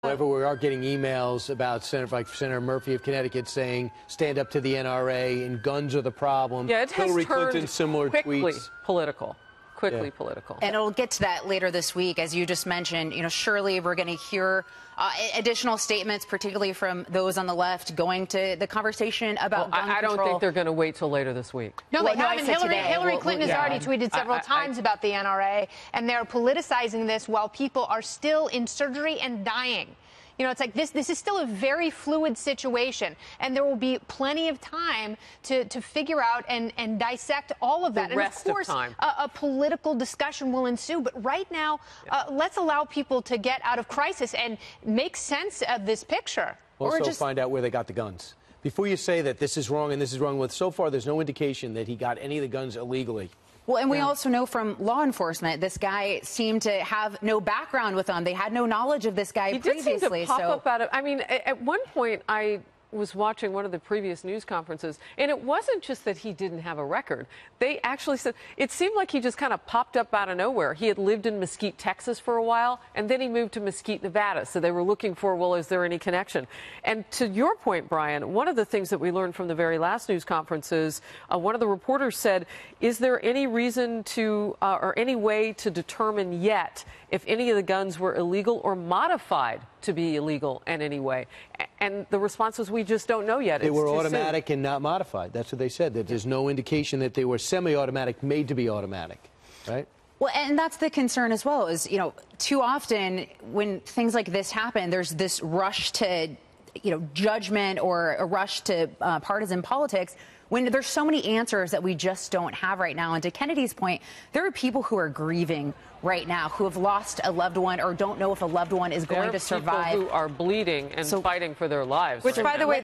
However, we are getting emails about Senator Murphy of Connecticut saying, stand up to the NRA and guns are the problem. Yeah, it has Hillary turned Clinton, similar quickly tweets. political. Quickly political. And it'll get to that later this week, as you just mentioned. You know, surely we're going to hear additional statements, particularly from those on the left, going to the conversation about gun I control. don't think they're going to wait till later this week. No, Well, they haven't. Hillary Clinton has already tweeted several times about the NRA, and they're politicizing this while people are still in surgery and dying. You know, it's like this is still a very fluid situation, and there will be plenty of time to figure out and dissect all of that. The rest and of course, a political discussion will ensue. But right now, let's allow people to get out of crisis and make sense of this picture. Also, find out where they got the guns. Before you say that this is wrong and this is wrong, so far there's no indication that he got any of the guns illegally. Well, and we also know from law enforcement, this guy seemed to have no background with them. They had no knowledge of this guy previously. He did seem to pop up out of, I mean, at one point I was watching one of the previous news conferences, and it wasn't just that he didn't have a record. They actually said it seemed like he just kind of popped up out of nowhere. He had lived in Mesquite, Texas for a while, and then he moved to Mesquite, Nevada. So they were looking for, well, is there any connection? And to your point, Brian, one of the things that we learned from the very last news conference is one of the reporters said, is there any reason to or any way to determine yet if any of the guns were illegal or modified to be illegal in any way? And the response was, we just don't know yet. They were automatic and not modified. That's what they said, that there's no indication that they were semi-automatic, made to be automatic, right? Well, and that's the concern as well, is, you know, too often when things like this happen, there's this rush to, you know, judgment or a rush to partisan politics, when there's so many answers that we just don't have right now. And to Kennedy's point, there are people who are grieving right now, who have lost a loved one or don't know if a loved one is going to survive. There are people who are bleeding and fighting for their lives. Which, by the way,